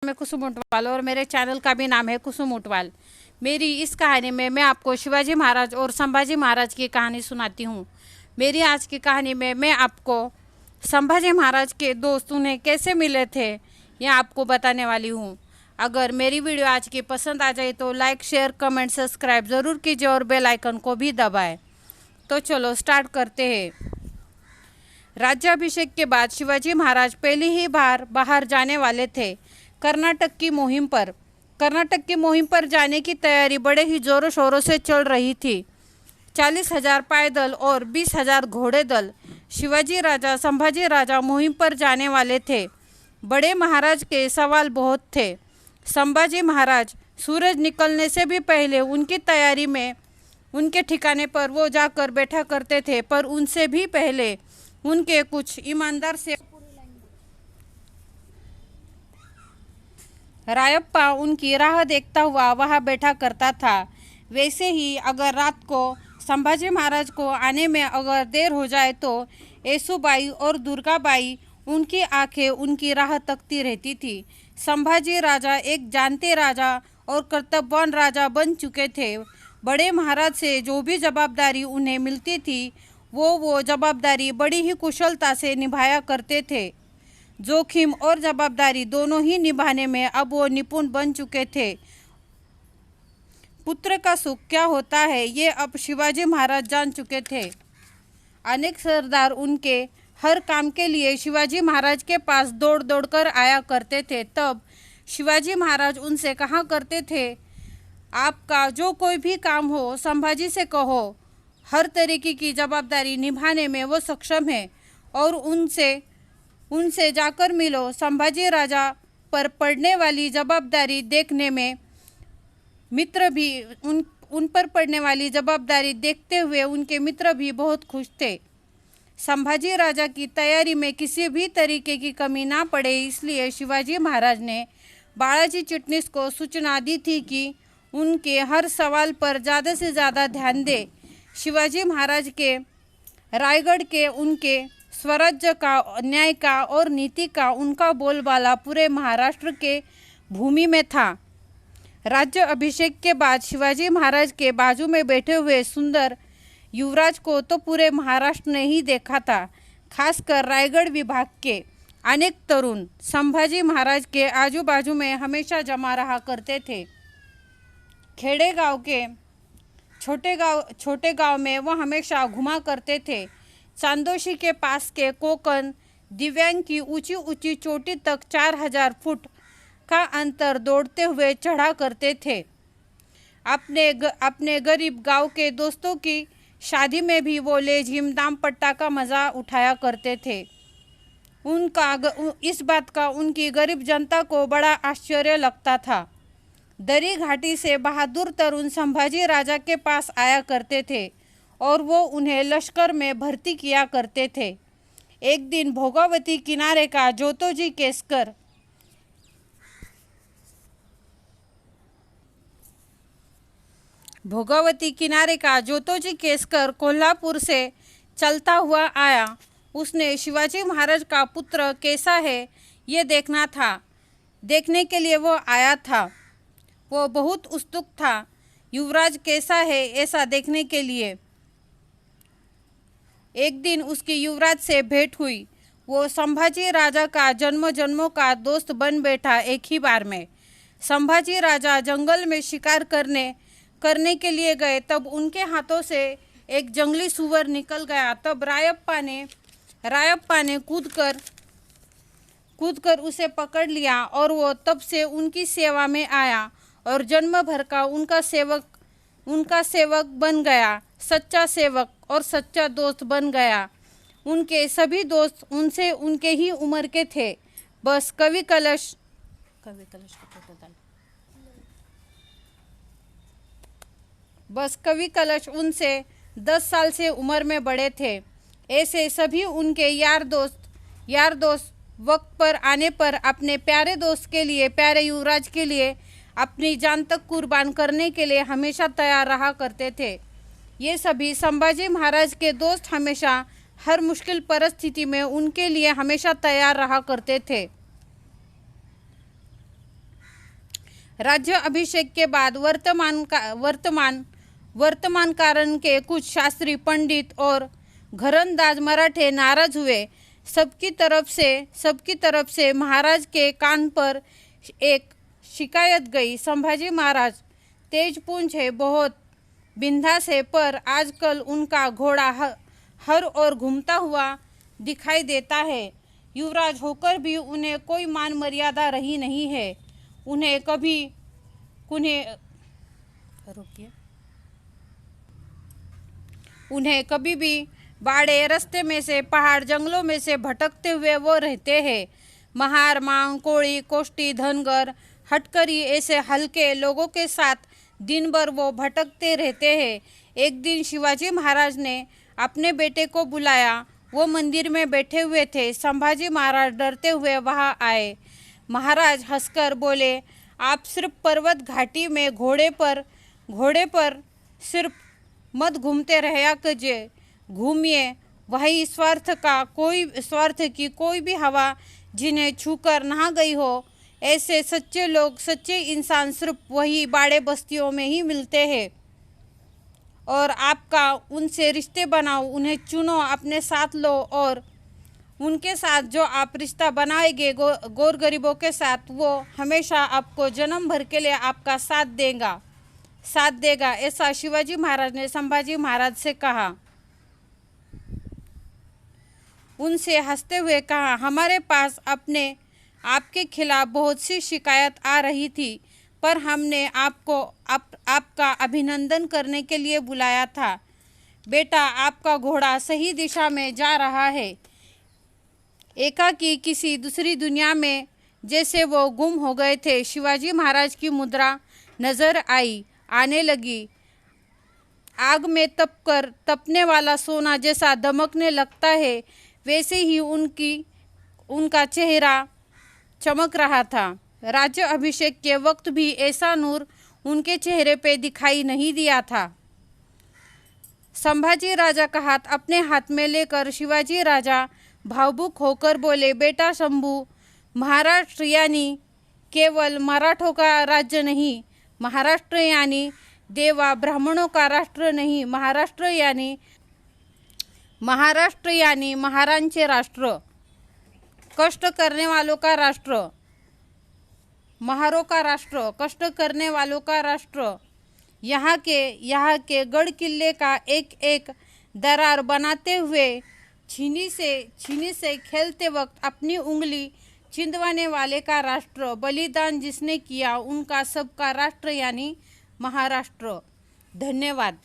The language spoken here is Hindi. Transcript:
मैं कुसुम ऊंटवाल और मेरे चैनल का भी नाम है कुसुम ऊंटवाल। मेरी इस कहानी में मैं आपको शिवाजी महाराज और संभाजी महाराज की कहानी सुनाती हूँ। मेरी आज की कहानी में मैं आपको संभाजी महाराज के दोस्त उन्हें कैसे मिले थे यह आपको बताने वाली हूँ। अगर मेरी वीडियो आज की पसंद आ जाए तो लाइक, शेयर, कमेंट, सब्सक्राइब ज़रूर कीजिए और बेल आइकन को भी दबाएं। तो चलो स्टार्ट करते हैं। राज्याभिषेक के बाद शिवाजी महाराज पहली ही बार बाहर जाने वाले थे, कर्नाटक की मुहिम पर। कर्नाटक की मुहिम पर जाने की तैयारी बड़े ही जोरों शोरों से चल रही थी। 40,000 पायदल और 20,000 घोड़े दल शिवाजी राजा संभाजी राजा मुहिम पर जाने वाले थे। बड़े महाराज के सवाल बहुत थे। संभाजी महाराज सूरज निकलने से भी पहले उनकी तैयारी में उनके ठिकाने पर वो जाकर बैठा करते थे, पर उनसे भी पहले उनके कुछ ईमानदार से रायप्पा उनकी राह देखता हुआ वहां बैठा करता था। वैसे ही अगर रात को संभाजी महाराज को आने में अगर देर हो जाए तो येसुबाई और दुर्गाबाई उनकी आंखें उनकी राह तकती रहती थी। संभाजी राजा एक जानते राजा और कर्तव्यवान राजा बन चुके थे। बड़े महाराज से जो भी जवाबदारी उन्हें मिलती थी वो जवाबदारी बड़ी ही कुशलता से निभाया करते थे। जोखिम और जवाबदारी दोनों ही निभाने में अब वो निपुण बन चुके थे। पुत्र का सुख क्या होता है ये अब शिवाजी महाराज जान चुके थे। अनेक सरदार उनके हर काम के लिए शिवाजी महाराज के पास दौड़ दौड़ कर आया करते थे। तब शिवाजी महाराज उनसे कहा करते थे, आपका जो कोई भी काम हो संभाजी से कहो, हर तरीके की जवाबदारी निभाने में वो सक्षम है और उनसे जाकर मिलो। संभाजी राजा पर पड़ने वाली जवाबदारी देखने में मित्र भी उन पर पड़ने वाली जवाबदारी देखते हुए उनके मित्र भी बहुत खुश थे। संभाजी राजा की तैयारी में किसी भी तरीके की कमी ना पड़े, इसलिए शिवाजी महाराज ने बालाजी चिटनीस को सूचना दी थी कि उनके हर सवाल पर ज़्यादा से ज़्यादा ध्यान दे। शिवाजी महाराज के रायगढ़ के उनके स्वराज्य का, न्याय का और नीति का उनका बोलबाला पूरे महाराष्ट्र के भूमि में था। राज्य अभिषेक के बाद शिवाजी महाराज के बाजू में बैठे हुए सुंदर युवराज को तो पूरे महाराष्ट्र ने ही देखा था। खासकर रायगढ़ विभाग के अनेक तरुण संभाजी महाराज के आजू बाजू में हमेशा जमा रहा करते थे। खेड़े गांव के छोटे गांव में वो हमेशा घुमा करते थे। चांदोशी के पास के कोकन दिव्यांग की ऊंची ऊंची चोटी तक 4,000 फुट का अंतर दौड़ते हुए चढ़ा करते थे। अपने गरीब गांव के दोस्तों की शादी में भी वो लेझिम दाम पट्टा का मज़ा उठाया करते थे। इस बात का उनकी गरीब जनता को बड़ा आश्चर्य लगता था। दरी घाटी से बहादुर तरुण संभाजी राजा के पास आया करते थे और वो उन्हें लश्कर में भर्ती किया करते थे। एक दिन भोगावती किनारे का जोतोजी केसकर कोल्हापुर से चलता हुआ आया। उसने शिवाजी महाराज का पुत्र कैसा है ये देखना था। देखने के लिए वो आया था। वो बहुत उत्सुक था युवराज कैसा है ऐसा देखने के लिए। एक दिन उसकी युवराज से भेंट हुई। वो संभाजी राजा का जन्म जन्मों का दोस्त बन बैठा एक ही बार में। संभाजी राजा जंगल में शिकार करने के लिए गए, तब उनके हाथों से एक जंगली सूअर निकल गया। तब रायप्पा ने कूदकर उसे पकड़ लिया और वो तब से उनकी सेवा में आया और जन्म भर का उनका सेवक बन गया, सच्चा सेवक और सच्चा दोस्त बन गया। उनके सभी दोस्त उनके ही उम्र के थे। बस कवि कलश उनसे 10 साल से उम्र में बड़े थे। ऐसे सभी उनके यार दोस्त वक्त पर आने पर अपने प्यारे दोस्त के लिए, प्यारे युवराज के लिए अपनी जान तक कुर्बान करने के लिए हमेशा तैयार रहा करते थे। ये सभी संभाजी महाराज के दोस्त हमेशा हर मुश्किल परिस्थिति में उनके लिए हमेशा तैयार रहा करते थे। राज्य अभिषेक के बाद वर्तमान कारण के कुछ शास्त्री पंडित और घरंदाज मराठे नाराज हुए। सबकी तरफ से महाराज के कान पर एक शिकायत गई, संभाजी महाराज तेजपुंज है, बहुत बिंदास है, पर आजकल उनका घोड़ा हर ओर घूमता हुआ दिखाई देता है। युवराज होकर भी उन्हें कोई मान मर्यादा रही नहीं है। उन्हें कभी भी बाड़े, रास्ते में से, पहाड़, जंगलों में से भटकते हुए वो रहते हैं। महार, मांग, कोड़ी, कोष्टी, धनगर, हटकरी ऐसे हल्के लोगों के साथ दिन भर वो भटकते रहते हैं। एक दिन शिवाजी महाराज ने अपने बेटे को बुलाया। वो मंदिर में बैठे हुए थे। संभाजी महाराज डरते हुए वहां आए। महाराज हंसकर बोले, आप सिर्फ पर्वत घाटी में घोड़े पर सिर्फ मत घूमते रहा कीजिए, घूमिए वही स्वार्थ की कोई भी हवा जिन्हें छूकर नहा गई हो। ऐसे सच्चे लोग, सच्चे इंसान सिर्फ वही बाड़े बस्तियों में ही मिलते हैं। और आपका उनसे रिश्ते बनाओ, उन्हें चुनो, अपने साथ लो और उनके साथ जो आप रिश्ता बनाएंगे गौर गरीबों के साथ, वो हमेशा आपको जन्म भर के लिए आपका साथ देगा। ऐसा शिवाजी महाराज ने संभाजी महाराज से कहा। उनसे हंसते हुए कहा, हमारे पास आपके खिलाफ बहुत सी शिकायत आ रही थी, पर हमने आपका अभिनंदन करने के लिए बुलाया था। बेटा, आपका घोड़ा सही दिशा में जा रहा है। एकाकी किसी दूसरी दुनिया में जैसे वो गुम हो गए थे। शिवाजी महाराज की मुद्रा नजर आने लगी। आग में तपने वाला सोना जैसा दमकने लगता है, वैसे ही उनका चेहरा चमक रहा था। राज्य अभिषेक के वक्त भी ऐसा नूर उनके चेहरे पे दिखाई नहीं दिया था। संभाजी राजा का हाथ अपने हाथ में लेकर शिवाजी राजा भावुक होकर बोले, बेटा शंभू, महाराष्ट्र यानी केवल मराठों का राज्य नहीं, महाराष्ट्र यानी देवा ब्राह्मणों का राष्ट्र नहीं, महाराष्ट्र यानी महारांचे राष्ट्र, कष्ट करने वालों का राष्ट्र, महारों का राष्ट्र, कष्ट करने वालों का राष्ट्र। यहाँ के गढ़ किले का एक एक दरार बनाते हुए छीनी से खेलते वक्त अपनी उंगली छिंदवाने वाले का राष्ट्र, बलिदान जिसने किया उनका सबका राष्ट्र यानी महाराष्ट्र। धन्यवाद।